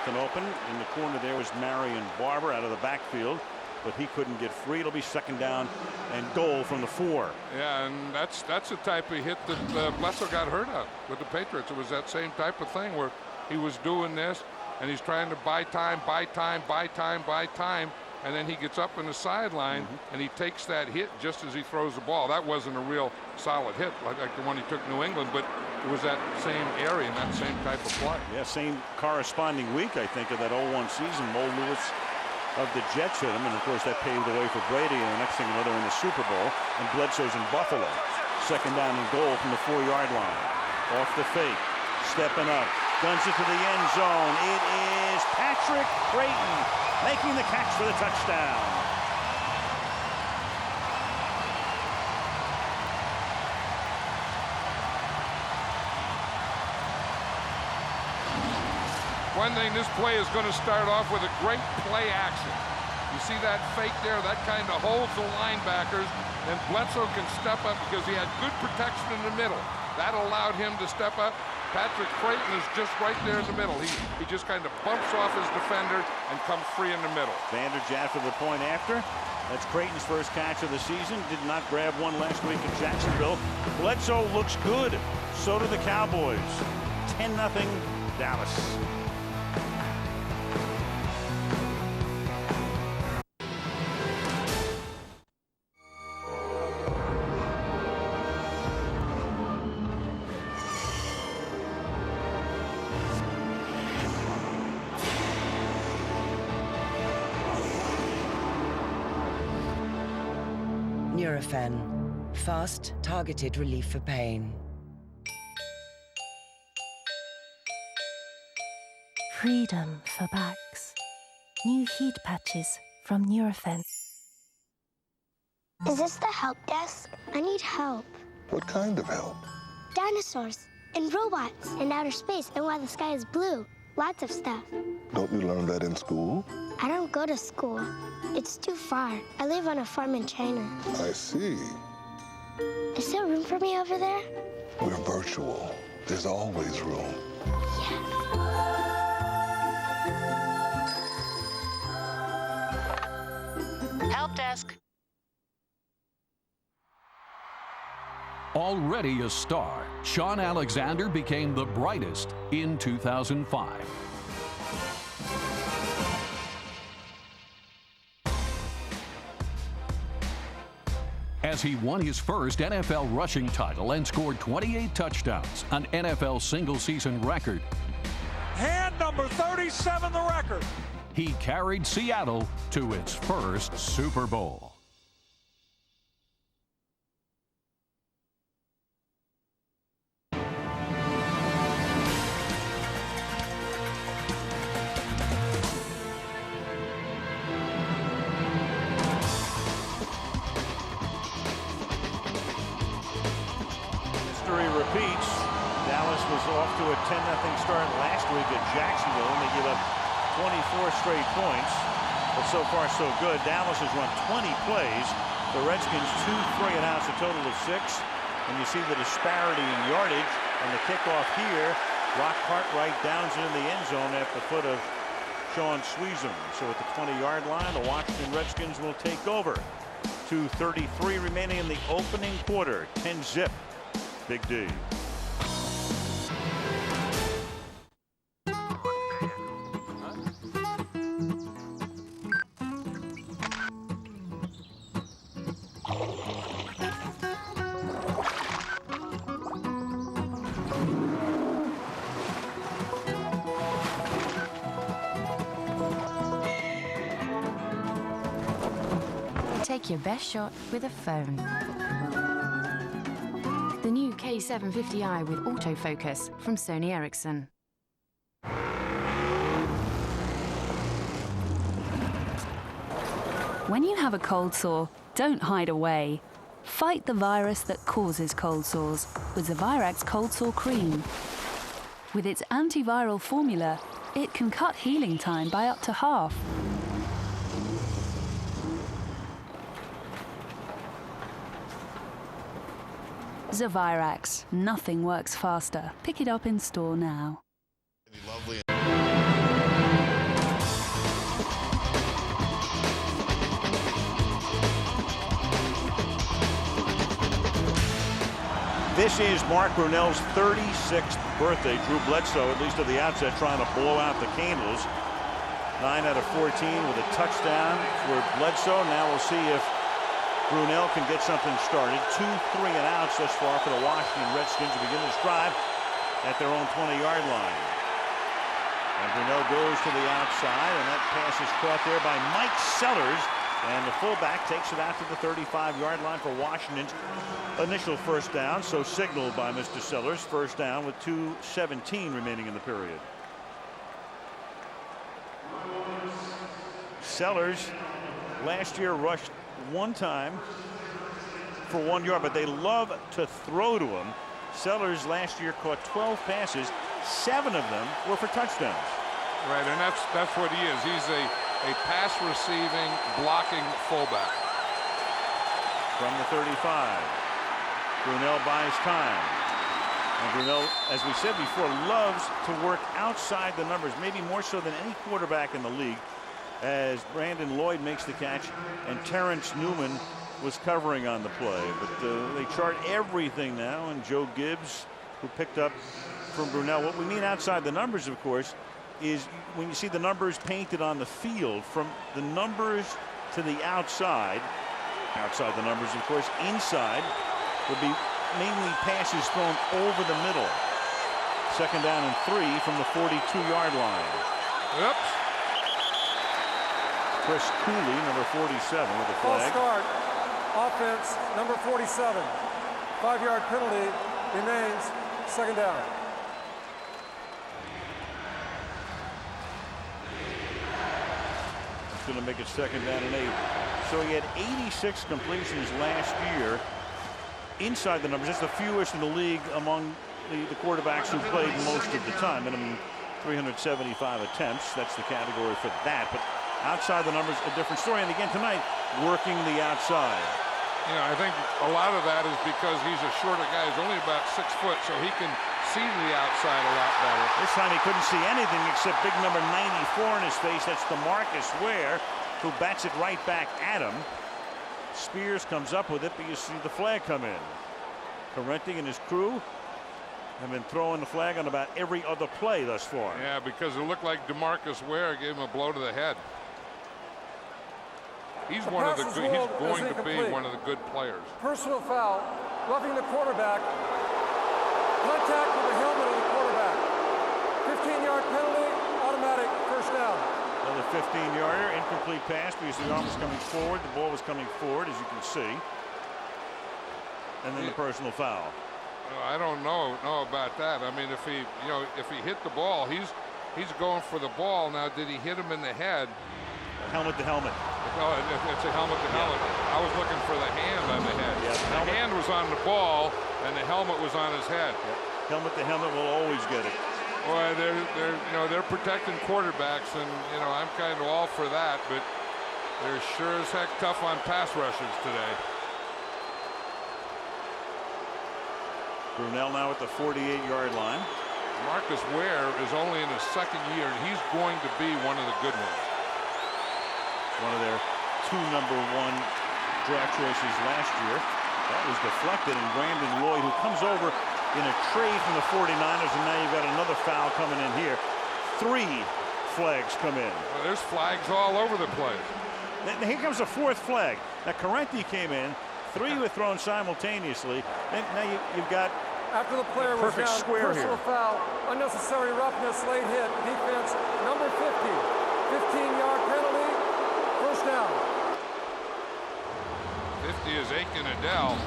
nothing open. In the corner there was Marion Barber out of the backfield, but he couldn't get free. It'll be second down and goal from the 4. Yeah, and that's the type of hit that Bledsoe got hurt at with the Patriots. It was that same type of thing where he was doing this, and he's trying to buy time, and then he gets up in the sideline, and he takes that hit just as he throws the ball. That wasn't a real solid hit like the one he took New England, but it was that same area and that same type of play. Yeah, same corresponding week, I think, of that 0-1 season. Mo Lewis of the Jets hit him, and of course that paved the way for Brady, and the next thing you know, they're in the Super Bowl, and Bledsoe's in Buffalo. Second down and goal from the 4-yard line. Off the fake, stepping up, guns it to the end zone. It is Patrick Creighton making the catch for the touchdown. One thing, this play is going to start off with a great play action. You see that fake there? That kind of holds the linebackers, and Bledsoe can step up because he had good protection in the middle. That allowed him to step up. Patrick Creighton is just right there in the middle. He just kind of bumps off his defender and comes free in the middle. Vanderjagt for the point after. That's Creighton's first catch of the season. Did not grab one last week in Jacksonville. Bledsoe looks good. So do the Cowboys. 10-0 Dallas. Nurofen, fast, targeted relief for pain. Freedom for backs. New heat patches from Nurofen. Is this the help desk? I need help. What kind of help? Dinosaurs and robots and outer space and why the sky is blue. Lots of stuff. Don't you learn that in school? I don't go to school. It's too far. I live on a farm in China. I see. Is there room for me over there? We're virtual. There's always room. Yes. Help desk. Already a star, Sean Alexander became the brightest in 2005. As he won his first NFL rushing title and scored 28 touchdowns, an NFL single-season record. Hand number 37, the record. He carried Seattle to its first Super Bowl. Repeats. Dallas was off to a 10-0 start last week at Jacksonville, and they give up 24 straight points. But so far, so good. Dallas has run 20 plays. The Redskins 2 3 and outs, a total of 6. And you see the disparity in yardage. And the kickoff here, Rock Cartwright downs it in the end zone at the foot of Sean Sweezum. So at the 20-yard line, the Washington Redskins will take over. 2:33 remaining in the opening quarter. 10-0. Big D. Take your best shot with a phone. The new K750i with autofocus from Sony Ericsson. When you have a cold sore, don't hide away. Fight the virus that causes cold sores with Zavirax Cold Sore Cream. With its antiviral formula, it can cut healing time by up to half. Zavirax. Nothing works faster. Pick it up in store now. Lovely. This is Mark Brunell's 36th birthday. Drew Bledsoe, at least at the outset, trying to blow out the candles. 9 out of 14 with a touchdown for Bledsoe. Now we'll see if Brunell can get something started. 2 3-and-outs thus far for the Washington Redskins to begin this drive at their own 20-yard line. And Brunell goes to the outside, and that pass is caught there by Mike Sellers. And the fullback takes it out to the 35-yard line for Washington's initial first down. So signaled by Mr. Sellers. First down with 2:17 remaining in the period. Sellers last year rushed 1 time for 1 yard, but they love to throw to him. Sellers last year caught 12 passes. 7 of them were for touchdowns. Right, and that's what he is. He's a pass receiving, blocking fullback. From the 35, Brunell buys time. And Brunell, as we said before, loves to work outside the numbers, maybe more so than any quarterback in the league, as Brandon Lloyd makes the catch and Terrence Newman was covering on the play. But they chart everything now, and Joe Gibbs, who picked up from Brunell. What we mean outside the numbers, of course, is when you see the numbers painted on the field, from the numbers to the outside the numbers, of course, inside would be mainly passes thrown over the middle. Second down and 3 from the 42-yard line. Oops. Chris Cooley, number 47, with the flag. False start. Offense, number 47. 5-yard penalty remains. Second down. Going to make it second down and 8. So he had 86 completions last year inside the numbers. That's the fewest in the league among the quarterbacks who played most of the time. Minimum 375 attempts. That's the category for that. But outside the numbers, a different story. And again tonight, working the outside. You know, I think a lot of that is because he's a shorter guy. He's only about 6 foot, so he can see the outside a lot better. This time he couldn't see anything except big number 94 in his face. That's DeMarcus Ware, who bats it right back at him. Spears comes up with it, but you see the flag come in. Correnti and his crew have been throwing the flag on about every other play thus far. Yeah, because it looked like DeMarcus Ware gave him a blow to the head. He's one of the good, he's going to be one of the good players. Personal foul, roughing the quarterback. Contact with the helmet of the quarterback. 15-yard penalty, automatic first down. Another 15-yarder, incomplete pass because the arm was coming forward. The ball was coming forward, as you can see. And then the personal foul. I don't know about that. I mean, if he hit the ball, he's going for the ball. Now, did he hit him in the head? Helmet to helmet. No, it's a helmet to helmet. I was looking for the hand on the head. Yeah, the hand was on the ball, and the helmet was on his head. Yeah. Helmet to helmet will always get it. Boy, they're protecting quarterbacks, and I'm kind of all for that, but they're sure as heck tough on pass rushers today. Brunell now at the 48-yard line. Marcus Ware is only in his 2nd year, and he's going to be one of the good ones. One of their 2 number 1 draft choices last year. That was deflected, and Brandon Lloyd, who comes over in a trade from the 49ers, and now you've got another foul coming in here. 3 flags come in. Well, there's flags all over the place. Now, here comes a 4th flag. Now, Correnti came in. 3 were thrown simultaneously. Now you've got after the player was down, personal foul, unnecessary roughness, late hit, defense, number 50. 15-yard penalty, first down. 50 is Aiken Adele.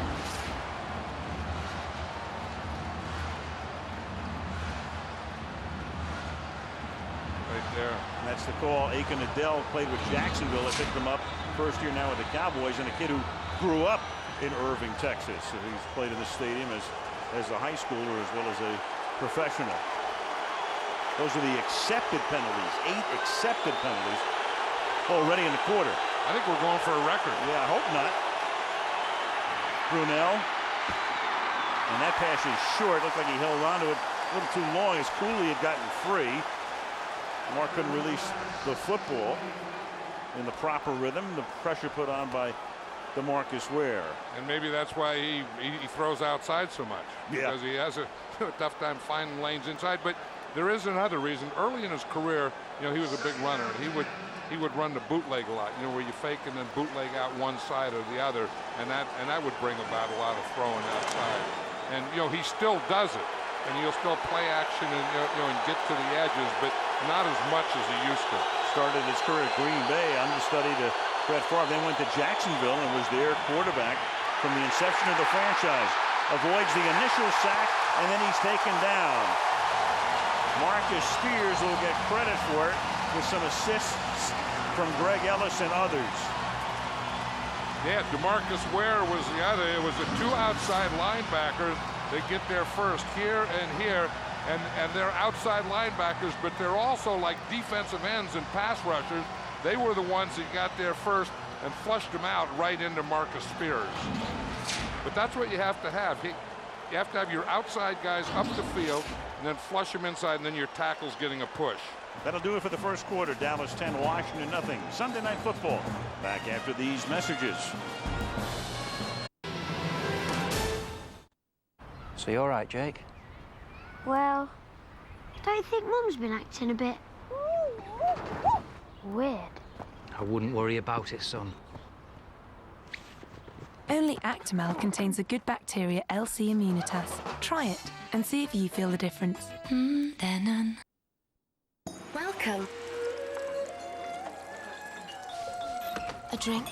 Right there. And that's the call. Aiken Adele played with Jacksonville. They picked him up first year now with the Cowboys, and a kid who grew up in Irving, Texas. So he's played in the stadium as a high schooler as well as a professional. Those are the accepted penalties. 8 accepted penalties already in the quarter. I think we're going for a record. Yeah, I hope not. Brunell. And that pass is short. Looked like he held on to it a little too long as Cooley had gotten free. Mark couldn't release the football in the proper rhythm. The pressure put on by DeMarcus Ware. And maybe that's why he throws outside so much. Because he has a tough time finding lanes inside. But there is another reason. Early in his career, you know, he was a big runner. He would run the bootleg a lot, you know, where you fake and then bootleg out one side or the other, and that would bring about a lot of throwing outside. And you know, he still does it, and he'll still play action and and get to the edges, but not as much as he used to. Started his career at Green Bay, understudy to Brett Favre, then went to Jacksonville and was their quarterback from the inception of the franchise. Avoids the initial sack, and then he's taken down. Marcus Spears will get credit for it with some assists from Greg Ellis and others. Yeah, DeMarcus Ware was the other. It was the two outside linebackers that get there first, here and here, and they're outside linebackers, but they're also like defensive ends and pass rushers. They were the ones that got there first and flushed them out right into Marcus Spears. But that's what you have to have. You have to have your outside guys up the field and then flush them inside, and then your tackle's getting a push. That'll do it for the first quarter. Dallas 10, Washington nothing. Sunday Night Football. Back after these messages. So you all right, Jake? Well, I don't think Mum's been acting a bit weird. I wouldn't worry about it, son. Only Actimel contains the good bacteria LC Immunitas. Try it and see if you feel the difference. They're none. Welcome. A drink?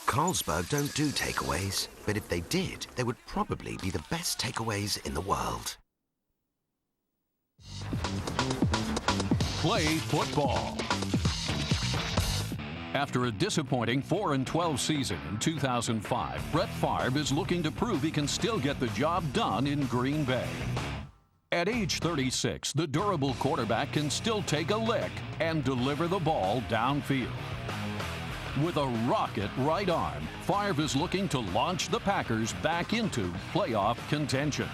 Carlsberg don't do takeaways, but if they did, they would probably be the best takeaways in the world. Play football. After a disappointing 4-12 season in 2005, Brett Favre is looking to prove he can still get the job done in Green Bay. At age 36, the durable quarterback can still take a lick and deliver the ball downfield. With a rocket right arm, Favre is looking to launch the Packers back into playoff contention.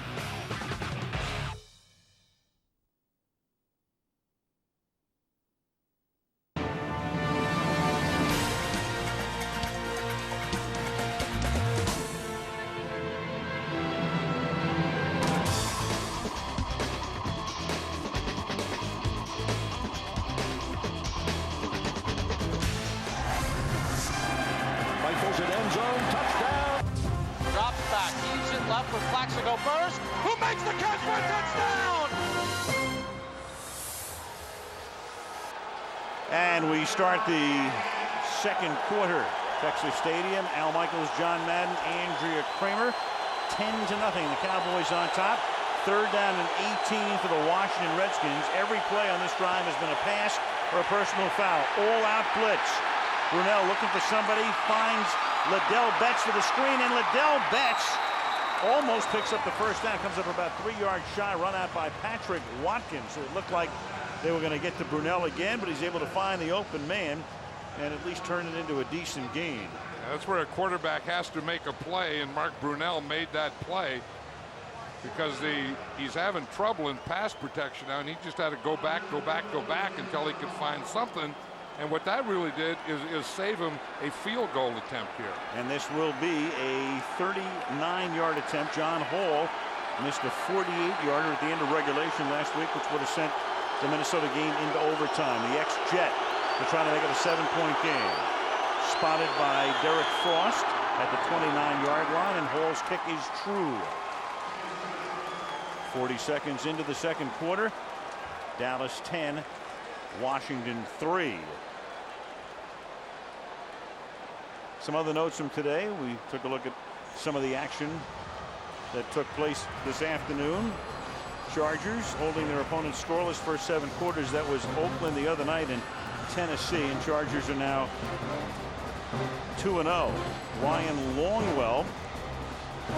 And we start the second quarter. Texas Stadium, Al Michaels, John Madden, Andrea Kramer. 10-0. The Cowboys on top. Third down and 18 for the Washington Redskins. Every play on this drive has been a pass or a personal foul. All-out blitz. Brunell looking for somebody, finds Liddell Betts for the screen, and Liddell Betts almost picks up the first down. Comes up about 3 yards shy, run out by Patrick Watkins. So it looked like they were going to get to Brunell again, but he's able to find the open man and at least turn it into a decent gain. That's where a quarterback has to make a play, and Mark Brunell made that play because he's having trouble in pass protection now, and he just had to go back until he could find something. And what that really did is save him a field goal attempt here. And this will be a 39-yard attempt. John Hall missed a 48-yarder at the end of regulation last week, which would have sent the Minnesota game into overtime. The ex-Jet are trying to make it a 7-point game. Spotted by Derek Frost at the 29-yard line, and Hall's kick is true. 40 seconds into the second quarter. Dallas 10, Washington 3. Some other notes from today. We took a look at some of the action that took place this afternoon. Chargers holding their opponents scoreless first 7 quarters. That was Oakland the other night in Tennessee, and Chargers are now 2-0. Ryan Longwell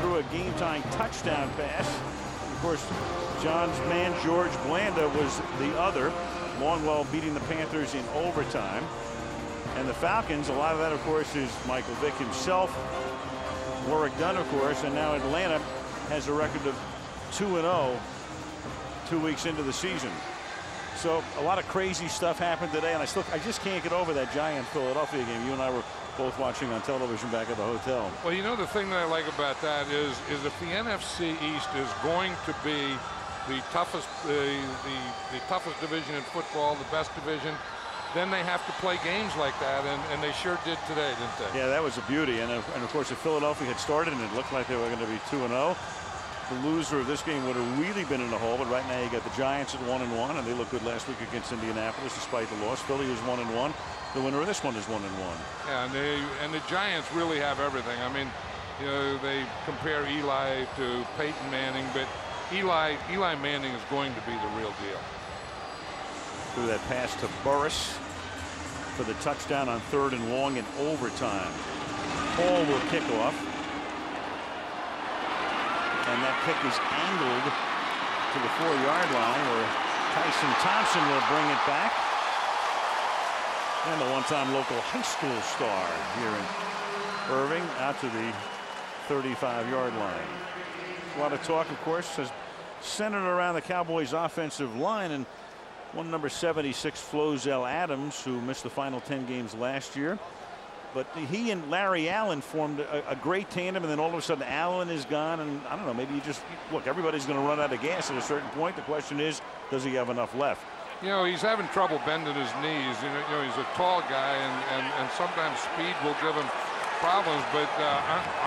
threw a game-tying touchdown pass. Of course, John's man, George Blanda, was the other. Longwell beating the Panthers in overtime. And the Falcons, a lot of that, of course, is Michael Vick himself. Warwick Dunn, of course, and now Atlanta has a record of 2-0 2 weeks into the season. So a lot of crazy stuff happened today, and I just can't get over that giant Philadelphia game. You and I were both watching on television back at the hotel. Well, you know, the thing that I like about that is if the NFC East is going to be the toughest division in football, the best division, then they have to play games like that, and they sure did today, didn't they? Yeah, that was a beauty. And of course, if Philadelphia had started and it looked like they were going to be 2-0, the loser of this game would have really been in the hole. But right now you got the Giants at 1-1, and they looked good last week against Indianapolis despite the loss. Philly is 1-1. The winner of this one is 1-1. Yeah, and the Giants really have everything. I mean, you know, they compare Eli to Peyton Manning, but Eli Manning is going to be the real deal. Threw that pass to Burris for the touchdown on 3rd and long in overtime. Hall will kick off. And that kick is angled to the 4-yard line where Tyson Thompson will bring it back. And the one-time local high school star here in Irving out to the 35-yard line. A lot of talk, of course, has centered around the Cowboys' offensive line, and one number 76, Flozell Adams, who missed the final 10 games last year. But he and Larry Allen formed a great tandem, and then all of a sudden Allen is gone, and I don't know, maybe you just look, everybody's going to run out of gas at a certain point. The question is, does he have enough left? You know, he's having trouble bending his knees. You know, he's a tall guy, and sometimes speed will give him problems, but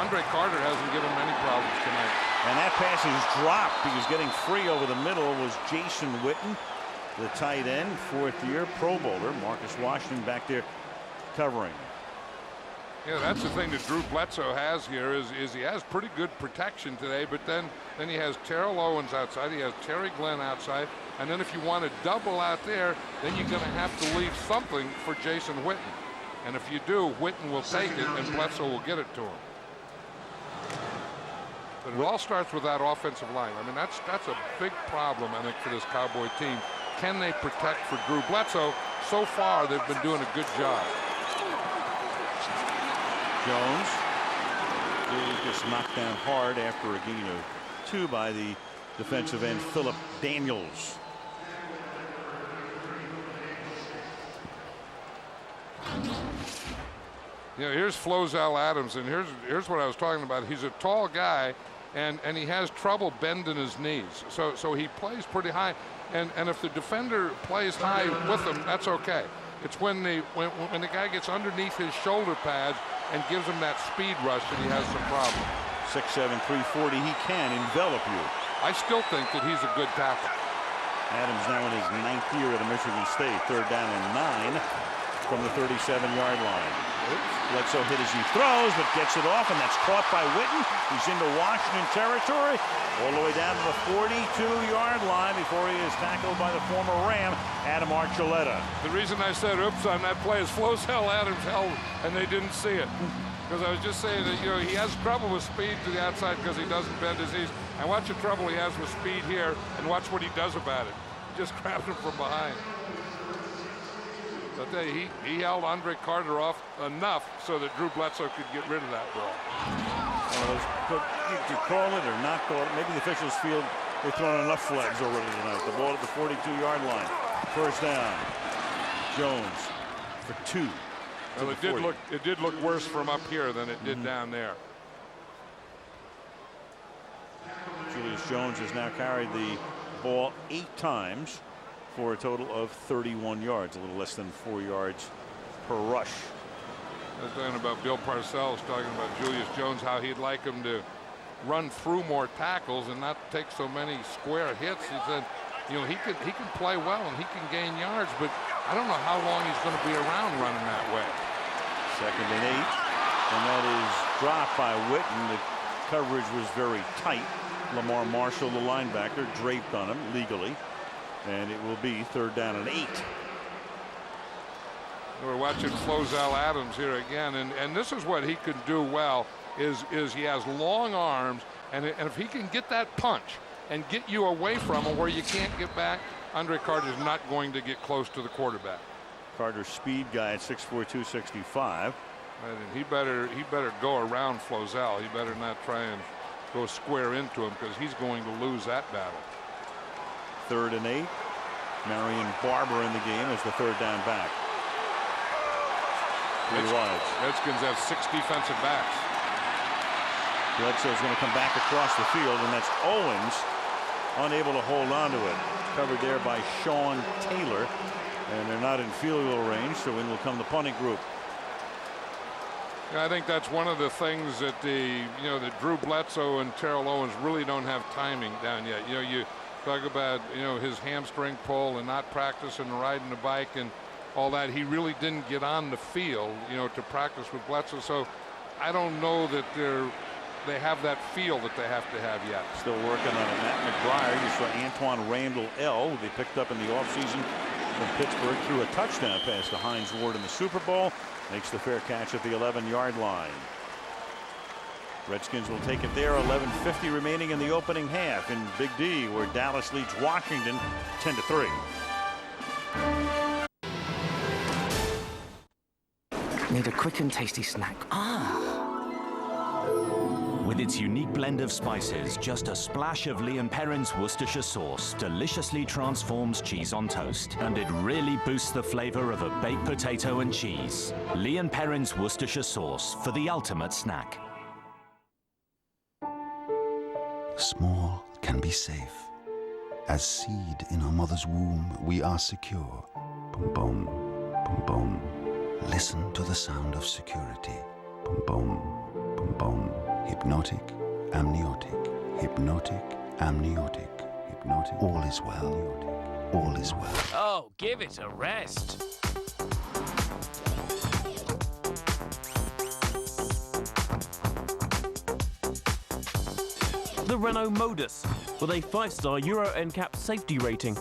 Andre Carter hasn't given him any problems tonight. And that pass is dropped because getting free over the middle was Jason Witten, the tight end, 4th-year Pro Bowler. Marcus Washington back there covering. Yeah, that's the thing that Drew Bledsoe has here is he has pretty good protection today, but then he has Terrell Owens outside, he has Terry Glenn outside, and then if you want to double out there, then you're going to have to leave something for Jason Witten. And if you do, Witten will take it and Bledsoe will get it to him. But it all starts with that offensive line. I mean, that's a big problem, I think, for this Cowboy team. Can they protect for Drew Bledsoe? So far, they've been doing a good job. Jones just knocked down hard after a gain of 2 by the defensive end Philip Daniels. You know, here's Flozell Adams, and here's what I was talking about. He's a tall guy, and he has trouble bending his knees. So he plays pretty high, and if the defender plays high with him, that's okay. It's when the guy gets underneath his shoulder pads and gives him that speed rush that he has some problem. 6'7", 340, he can envelop you. I still think that he's a good tackle. Adams now in his 9th year at Michigan State. 3rd down and 9 from the 37-yard line. Bledsoe hit as he throws, but gets it off, and that's caught by Witten. He's into Washington territory, all the way down to the 42-yard line before he is tackled by the former Ram, Adam Archuleta. The reason I said oops on that play is Flozell Adams held, and they didn't see it. Because I was just saying that, you know, he has trouble with speed to the outside because he doesn't bend his knees. And watch the trouble he has with speed here, and watch what he does about it. He just grabs him from behind. But he held Andre Carter off enough so that Drew Bledsoe could get rid of that ball. You could call it or not call it. Maybe the officials feel they've thrown enough flags already tonight. The ball at the 42-yard line. 1st down. Jones for 2. Well, it did look worse from up here than it did down there. Julius Jones has now carried the ball 8 times for a total of 31 yards, a little less than 4 yards per rush. I was talking about Bill Parcells, talking about Julius Jones, how he'd like him to run through more tackles and not take so many square hits. He said, you know, he can play well and he can gain yards, but I don't know how long he's going to be around running that way. 2nd and 8, and that is dropped by Witten. The coverage was very tight. Lamar Marshall, the linebacker, draped on him legally. And it will be 3rd down and 8. We're watching Flozell Adams here again, and this is what he can do well. is he has long arms, and if he can get that punch and get you away from him where you can't get back, Andre Carter's not going to get close to the quarterback. Carter's speed guy at 6'4", 265. And he better go around Flozell. He better not try and go square into him, because he's going to lose that battle. 3rd and 8. Marion Barber in the game as the 3rd down back. 3 wides. Redskins have 6 defensive backs. Bledsoe's going to come back across the field, and that's Owens unable to hold on to it. Covered there by Sean Taylor, and they're not in field goal range, so in will come the punting group. I think that's one of the things that that Drew Bledsoe and Terrell Owens really don't have timing down yet. You talk about his hamstring pull and not practicing and riding the bike and all that. He really didn't get on the field to practice with Bledsoe, so I don't know that they have that feel that they have to have yet. Still working on it. Matt McBride. You saw Antoine Randall L., who they picked up in the offseason from Pittsburgh, threw a touchdown pass to Hines Ward in the Super Bowl. Makes the fair catch at the 11-yard line. Redskins will take it there. 11:50 remaining in the opening half in Big D, where Dallas leads Washington 10-3. Need a quick and tasty snack. With its unique blend of spices, just a splash of Lee & Perrins Worcestershire sauce deliciously transforms cheese on toast, and it really boosts the flavor of a baked potato and cheese. Lee & Perrins Worcestershire sauce for the ultimate snack. Small can be safe. As seed in our mother's womb, we are secure. Boom, boom, boom, boom. Listen to the sound of security. Boom, boom, boom, boom. Hypnotic, amniotic, hypnotic, amniotic, hypnotic. All is well. All is well. Oh, give it a rest. The Renault Modus, with a 5-star Euro NCAP safety rating.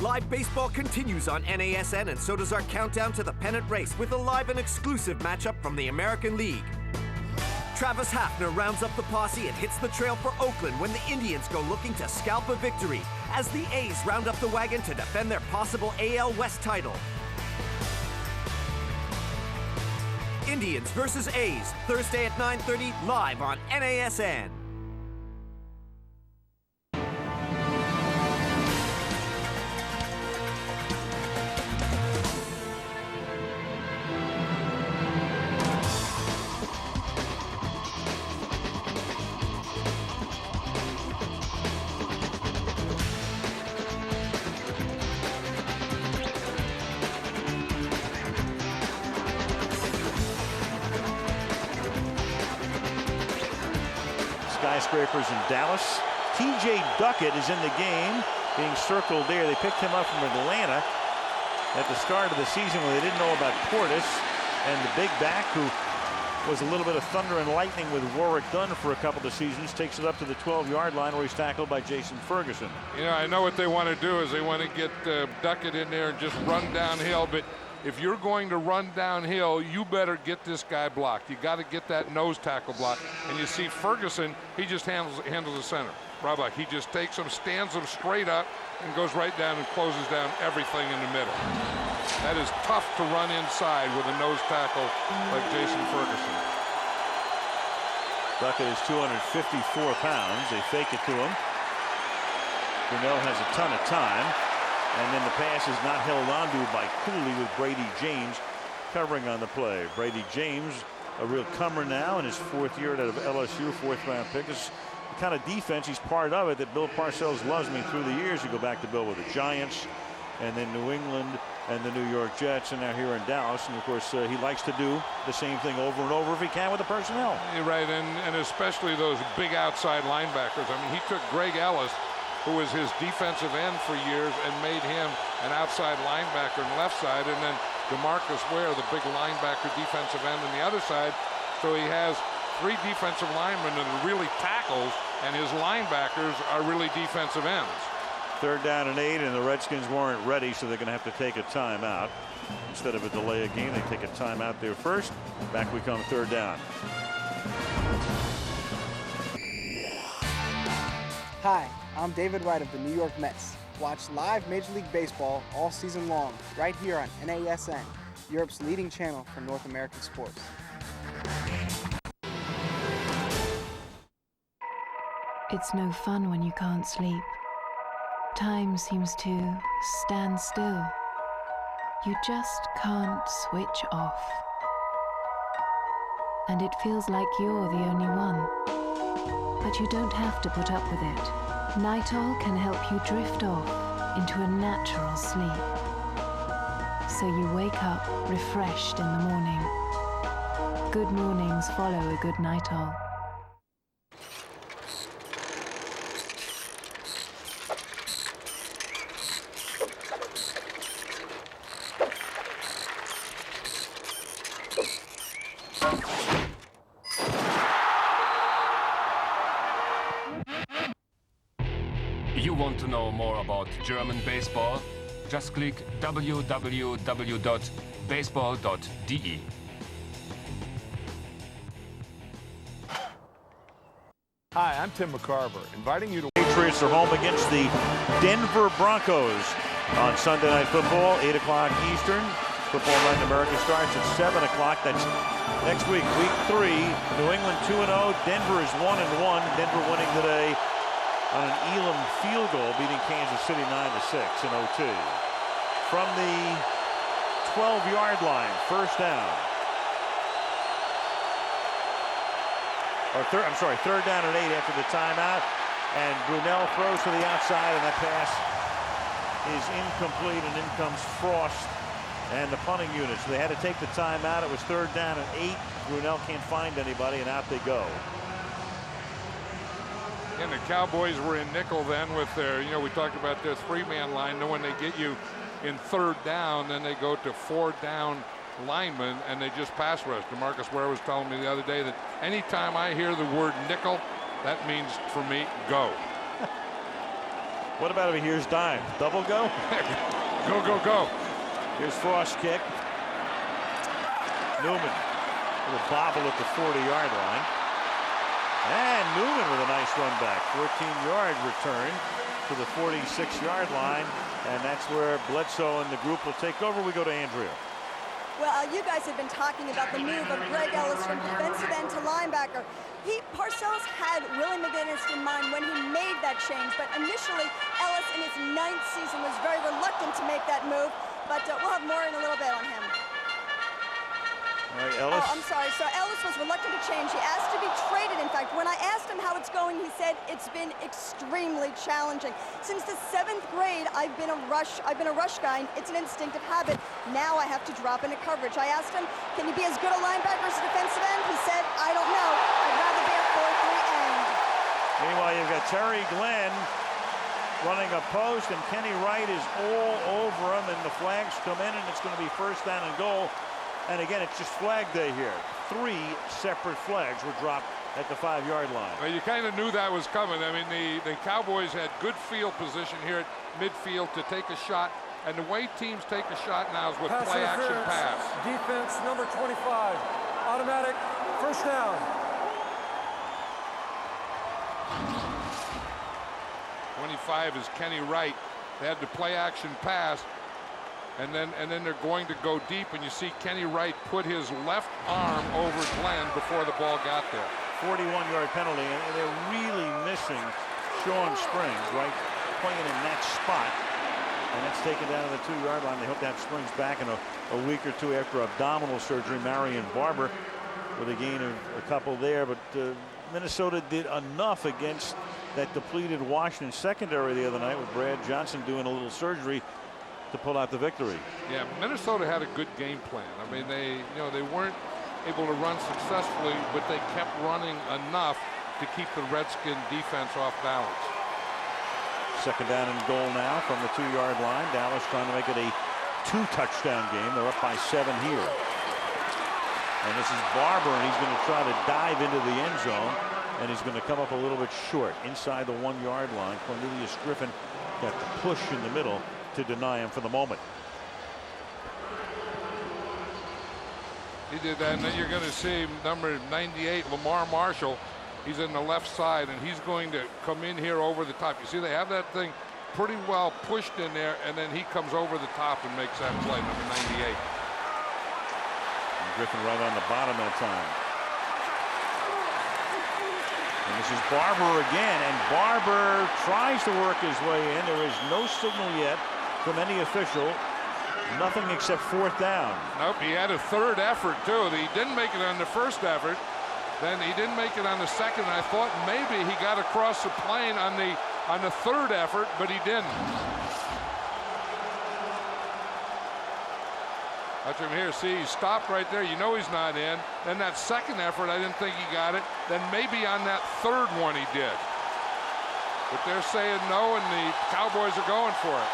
Live baseball continues on NASN, and so does our countdown to the pennant race with a live and exclusive matchup from the American League. Travis Hafner rounds up the posse and hits the trail for Oakland when the Indians go looking to scalp a victory, as the A's round up the wagon to defend their possible AL West title. Indians versus A's, Thursday at 9:30, live on NASN. Skyscrapers in Dallas. TJ Duckett is in the game, being circled there. They picked him up from Atlanta at the start of the season when they didn't know about Portis, and the big back, who was a little bit of thunder and lightning with Warwick Dunn for a couple of seasons, takes it up to the 12-yard line where he's tackled by Jason Ferguson. I know what they want to do is they want to get Duckett in there and just run downhill, but if you're going to run downhill, you better get this guy blocked. You got to get that nose tackle blocked. And you see Ferguson, he just handles the center. Brabach, he just takes him, stands him straight up, and goes right down and closes down everything in the middle. That is tough to run inside with a nose tackle like Jason Ferguson. Duckett is 254 pounds. They fake it to him. Brunell has a ton of time. And then the pass is not held onto by Cooley, with Brady James covering on the play. Brady James, a real comer now in his 4th year out of LSU, 4th-round pick. This is the kind of defense, he's part of it, that Bill Parcells loves. Through the years, you go back to Bill with the Giants, and then New England, and the New York Jets, and now here in Dallas. And of course, he likes to do the same thing over and over if he can with the personnel. You're right, and especially those big outside linebackers. I mean, he took Greg Ellis, who was his defensive end for years, and made him an outside linebacker on the left side, and then DeMarcus Ware, the big linebacker defensive end on the other side. So he has 3 defensive linemen that are really tackles, and his linebackers are really defensive ends. 3rd down and 8, and the Redskins weren't ready, so they're going to have to take a timeout. Instead of a delay of game, they take a timeout there first. Back we come 3rd down. Hi, I'm David Wright of the New York Mets. Watch live Major League Baseball all season long, right here on NASN, Europe's leading channel for North American sports. It's no fun when you can't sleep. Time seems to stand still. You just can't switch off. And it feels like you're the only one. But you don't have to put up with it. Nitol can help you drift off into a natural sleep. So you wake up refreshed in the morning. Good mornings follow a good Nitol. You want to know more about German baseball? Just click www.baseball.de. Hi, I'm Tim McCarver, inviting you to... Patriots are home against the Denver Broncos on Sunday Night Football, 8 o'clock Eastern. Football Night in America starts at 7 o'clock. That's next week, week 3. New England 2-0. Denver is 1-1. Denver winning today on an Elam field goal, beating Kansas City 9-6 in OT. From the 12-yard line, 1st down. Or 3rd down and 8 after the timeout. And Brunell throws to the outside, and that pass is incomplete, and in comes Frost and the punting unit. So they had to take the timeout. It was 3rd down and 8. Brunell can't find anybody, and out they go. And the Cowboys were in nickel then with their, we talked about their 3-man line. When they get you in 3rd down, then they go to 4-down linemen, and they just pass rush. DeMarcus Ware was telling me the other day that anytime I hear the word nickel, that means for me, go. What about if he hears dime? Double go? Go, go, go. Here's Frost's kick. Newman with a bobble at the 40-yard line. And Newman with a nice run back. 14-yard return to the 46-yard line. And that's where Bledsoe and the group will take over. We go to Andrea. Well, you guys have been talking about the move of Greg Ellis from defensive end to linebacker. Parcells had Willie McGinnis in mind when he made that change, but initially Ellis in his 9th season was very reluctant to make that move, but we'll have more in a little bit on him. All right, Ellis. Oh, I'm sorry. So Ellis was reluctant to change. He asked to be traded. In fact, when I asked him how it's going, he said it's been extremely challenging. Since the 7th grade, I've been a rush guy. It's an instinctive habit. Now I have to drop into coverage. I asked him, can you be as good a linebacker as a defensive end? He said, I don't know. I'd rather be a 4-3 end. Meanwhile, you've got Terry Glenn running a post, and Kenny Wright is all over him, and the flags come in, and it's going to be 1st down and goal. And again, it's just flag day here. 3 separate flags were dropped at the 5-yard line. Well, you kind of knew that was coming. I mean, the Cowboys had good field position here at midfield to take a shot. And the way teams take a shot now is with play action pass. Defense number 25. Automatic 1st down. 25 is Kenny Wright. They had the play action pass. And then they're going to go deep, and you see Kenny Wright put his left arm over Glenn before the ball got there. 41-yard penalty, and they're really missing Sean Springs, right, playing in that spot. And that's taken down to the 2-yard line. They hope to have Springs back in a week or two after abdominal surgery. Marion Barber with a gain of a couple there, but Minnesota did enough against that depleted Washington secondary the other night with Brad Johnson doing a little surgery to pull out the victory. Yeah, Minnesota had a good game plan. I mean, they weren't able to run successfully, but they kept running enough to keep the Redskin defense off balance. 2nd down and goal now from the 2-yard line. Dallas trying to make it a 2-touchdown game. They're up by 7 here. And this is Barber, and he's going to try to dive into the end zone, and he's going to come up a little bit short inside the 1-yard line. Cornelius Griffin got the push in the middle to deny him for the moment. He did that, and then you're going to see number 98, Lamar Marshall. He's in the left side, and he's going to come in here over the top. You see, they have that thing pretty well pushed in there, and then he comes over the top and makes that play, number 98. And Griffin right on the bottom that time. And this is Barber again, and Barber tries to work his way in. There is no signal yet from any official. Nothing except fourth down. Nope, he had a third effort, too. He didn't make it on the first effort. Then he didn't make it on the second. I thought maybe he got across the plane on the third effort, but he didn't. Watch him here. See, he stopped right there. You know he's not in. Then that second effort, I didn't think he got it. Then maybe on that third one he did. But they're saying no, and the Cowboys are going for it.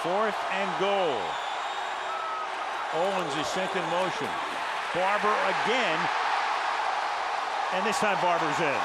4th and goal. Owens is sent in motion. Barber again. And this time Barber's in.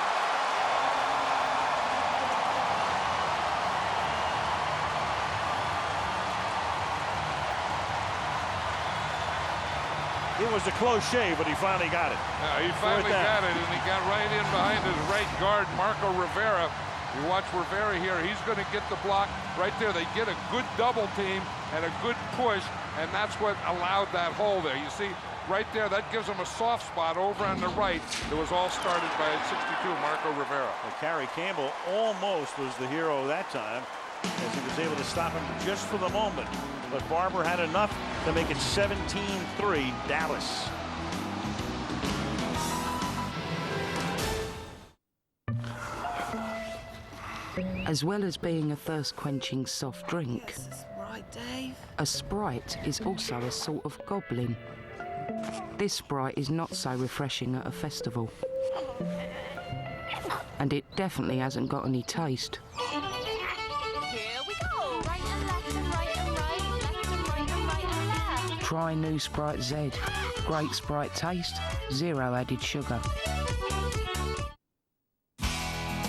It was a close shave, but he finally got it. Yeah, he finally got it, and he got right in behind his right guard, Marco Rivera. You watch Rivera here. He's going to get the block right there. They get a good double team and a good push, and that's what allowed that hole there. You see, right there, that gives him a soft spot over on the right. It was all started by 62, Marco Rivera. Well, Kerry Campbell almost was the hero that time, as he was able to stop him just for the moment. But Barber had enough to make it 17-3 Dallas. As well as being a thirst-quenching soft drink, yes, that's right, Dave. A Sprite is also a sort of goblin. This Sprite is not so refreshing at a festival. And it definitely hasn't got any taste. Here we go. Right and left and right and right. Left and right and right and left. Try new Sprite Z. Great Sprite taste, 0 added sugar.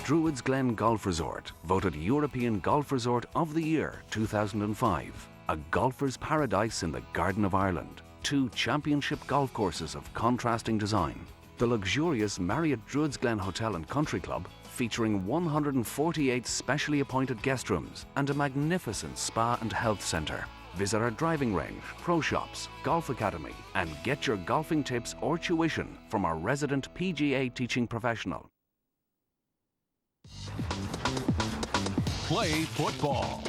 Druids Glen Golf Resort, voted European Golf Resort of the Year 2005. A golfer's paradise in the Garden of Ireland. 2 championship golf courses of contrasting design. The luxurious Marriott Druids Glen Hotel and Country Club, featuring 148 specially appointed guest rooms and a magnificent spa and health centre. Visit our driving range, pro shops, golf academy, and get your golfing tips or tuition from our resident PGA teaching professional. Play football.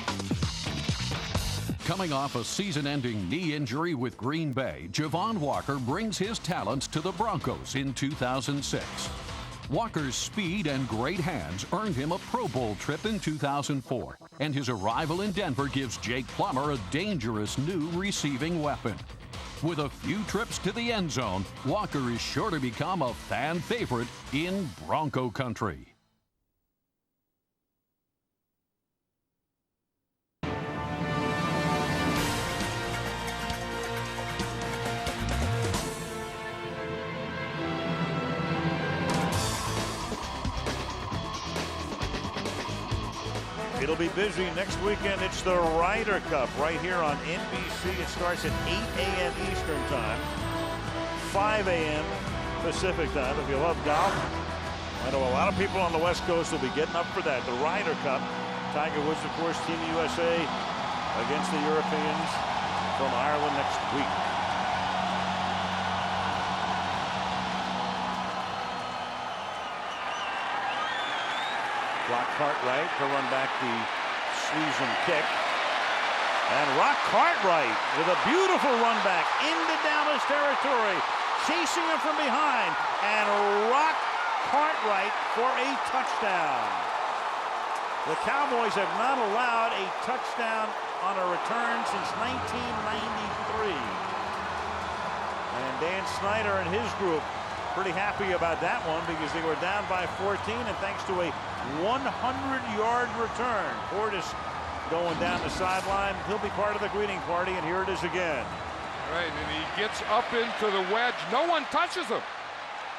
Coming off a season-ending knee injury with Green Bay, Javon Walker brings his talents to the Broncos in 2006. Walker's speed and great hands earned him a Pro Bowl trip in 2004, and his arrival in Denver gives Jake Plummer a dangerous new receiving weapon. With a few trips to the end zone, Walker is sure to become a fan favorite in Bronco country. It'll be busy next weekend. It's the Ryder Cup right here on NBC. It starts at 8 a.m. Eastern Time, 5 a.m. Pacific Time. If you love golf, I know a lot of people on the West Coast will be getting up for that. The Ryder Cup. Tiger Woods, of course, Team USA against the Europeans from Ireland next week. Rock Cartwright to run back the Sweden kick. And Rock Cartwright with a beautiful run back into Dallas territory, chasing him from behind. And Rock Cartwright for a touchdown. The Cowboys have not allowed a touchdown on a return since 1993. And Dan Snyder and his group pretty happy about that one because they were down by 14, and thanks to a 100-yard return. Portis going down the sideline. He'll be part of the greeting party, and here it is again. Right, and he gets up into the wedge. No one touches him.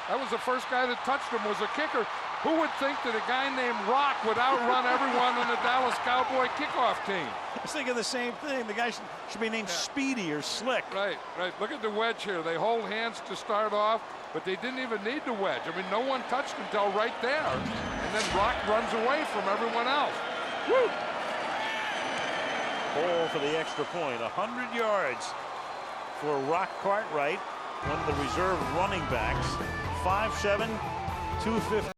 That was the first guy that touched him was a kicker. Who would think that a guy named Rock would outrun everyone on the Dallas Cowboy kickoff team? I was thinking the same thing. The guy should be named Speedy or Slick. Right. Look at the wedge here. They hold hands to start off, but they didn't even need the wedge. I mean, no one touched until right there. And then Rock runs away from everyone else. Woo! Ball for the extra point. 100 yards for Rock Cartwright, one of the reserve running backs. 5'7", 250.